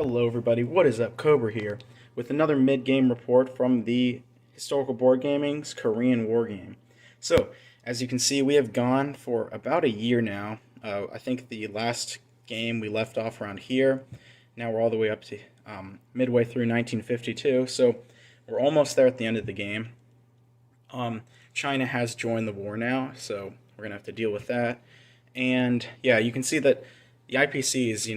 Hello everybody, what is up? Cobra here with another mid-game report from the Historical Board Gaming's Korean Wargame. So, as you can see, we have gone for about a year now. I think the last game we left off around here. Now we're all the way up to midway through 1952, so we're almost there at the end of the game. China has joined the war now, so we're going to have to deal with that. And yeah, you can see that the IPCs,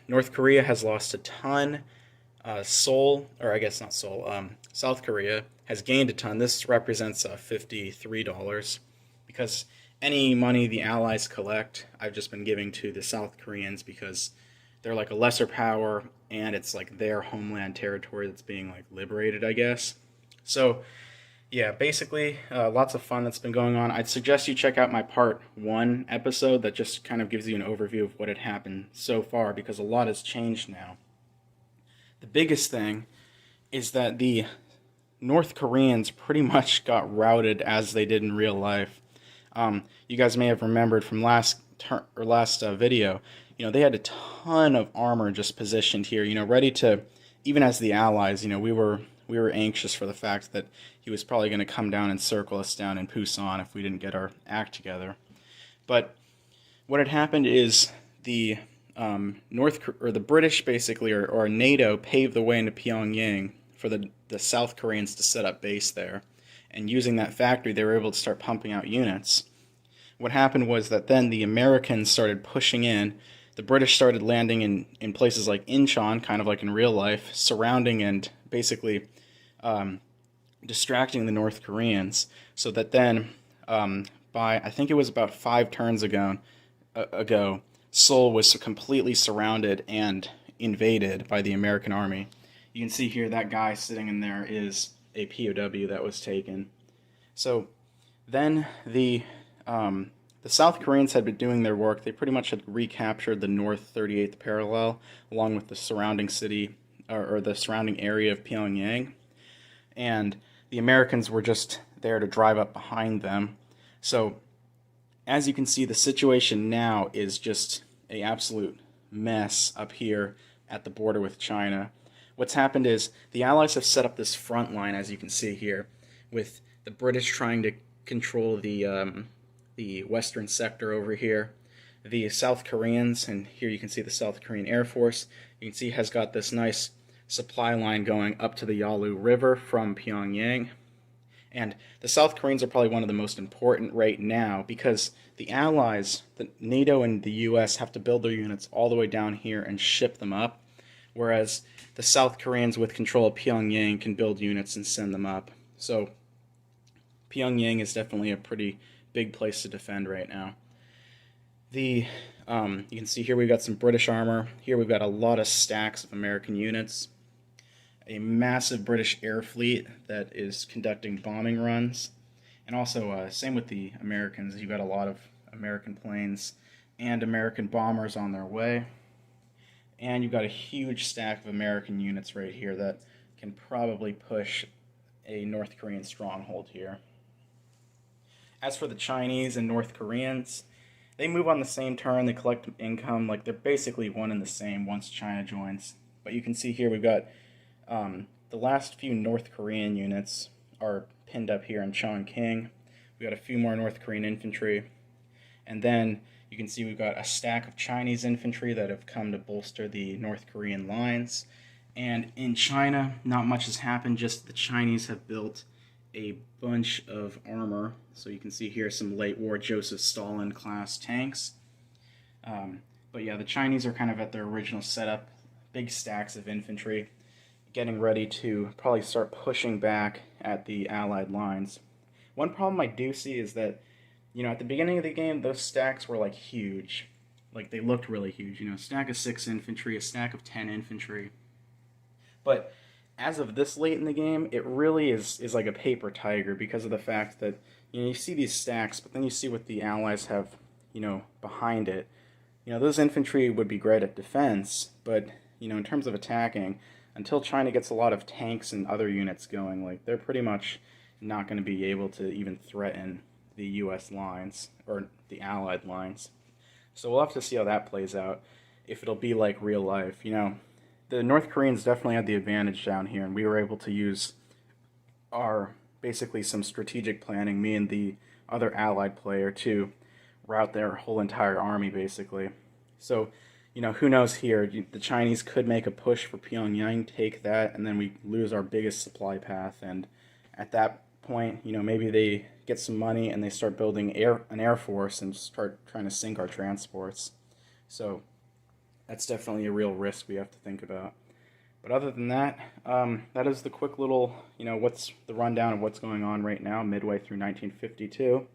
North Korea has lost a ton. Seoul, or I guess not Seoul, South Korea has gained a ton. This represents $53 because any money the Allies collect, I've just been giving to the South Koreans because they're like a lesser power and it's like their homeland territory that's being like liberated, I guess. So yeah, basically, lots of fun that's been going on. I'd suggest you check out my part 1 episode that just kind of gives you an overview of what had happened so far, because a lot has changed now. The biggest thing is that the North Koreans pretty much got routed as they did in real life. You guys may have remembered from last video, they had a ton of armor just positioned here, ready to, even as the Allies, we were anxious for the fact that he was probably going to come down and circle us down in Pusan if we didn't get our act together. But what had happened is the the British basically, or NATO, paved the way into Pyongyang for the South Koreans to set up base there. And using that factory, they were able to start pumping out units. What happened was that then the Americans started pushing in. The British started landing in places like Incheon, kind of like in real life, surrounding and basically distracting the North Koreans, so that then by, I think it was about 5 turns ago, Seoul was completely surrounded and invaded by the American army. You can see here that guy sitting in there is a POW that was taken. So then the South Koreans had been doing their work. They pretty much had recaptured the North 38th parallel along with the surrounding city or the surrounding area of Pyongyang. And the Americans were just there to drive up behind them. So, as you can see, the situation now is just an absolute mess up here at the border with China. What's happened is the Allies have set up this front line, as you can see here, with the British trying to control the western sector over here. The South Koreans, and here you can see the South Korean Air Force, you can see has got this nice supply line going up to the Yalu River from Pyongyang. And the South Koreans are probably one of the most important right now because the Allies, the NATO and the US, have to build their units all the way down here and ship them up, whereas the South Koreans with control of Pyongyang can build units and send them up. So Pyongyang is definitely a pretty big place to defend right now. You can see here we've got some British armor. Here we've got a lot of stacks of American units. A massive British air fleet that is conducting bombing runs. And also, same with the Americans. You've got a lot of American planes and American bombers on their way. And you've got a huge stack of American units right here that can probably push a North Korean stronghold here. As for the Chinese and North Koreans, they move on the same turn, they collect income, like they're basically one and the same once China joins. But you can see here we've got the last few North Korean units are pinned up here in Chongqing. We've got a few more North Korean infantry. And then you can see we've got a stack of Chinese infantry that have come to bolster the North Korean lines. And in China, not much has happened, just the Chinese have built a bunch of armor. So you can see here some late war Joseph Stalin class tanks. But yeah, the Chinese are kind of at their original setup, big stacks of infantry, getting ready to probably start pushing back at the Allied lines. One problem I do see is that, at the beginning of the game, those stacks were like huge. Like they looked really huge, a stack of 6 infantry, a stack of 10 infantry. But as of this late in the game, it really is like a paper tiger because of the fact that, you see these stacks, but then you see what the Allies have, behind it. Those infantry would be great at defense, but, in terms of attacking, until China gets a lot of tanks and other units going, like, they're pretty much not going to be able to even threaten the US lines, or the Allied lines. So we'll have to see how that plays out, if it'll be like real life, the North Koreans definitely had the advantage down here, and we were able to use our basically some strategic planning, me and the other allied player, to route their whole entire army basically. So, who knows here? The Chinese could make a push for Pyongyang, take that, and then we lose our biggest supply path. And at that point, maybe they get some money and they start building an air force and start trying to sink our transports. So that's definitely a real risk we have to think about. But other than that, that is the quick little, what's the rundown of what's going on right now, midway through 1952.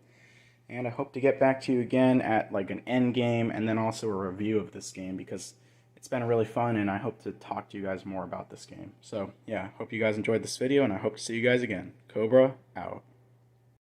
And I hope to get back to you again at like an end game and then also a review of this game, because it's been really fun and I hope to talk to you guys more about this game. So yeah, hope you guys enjoyed this video and I hope to see you guys again. Cobra out.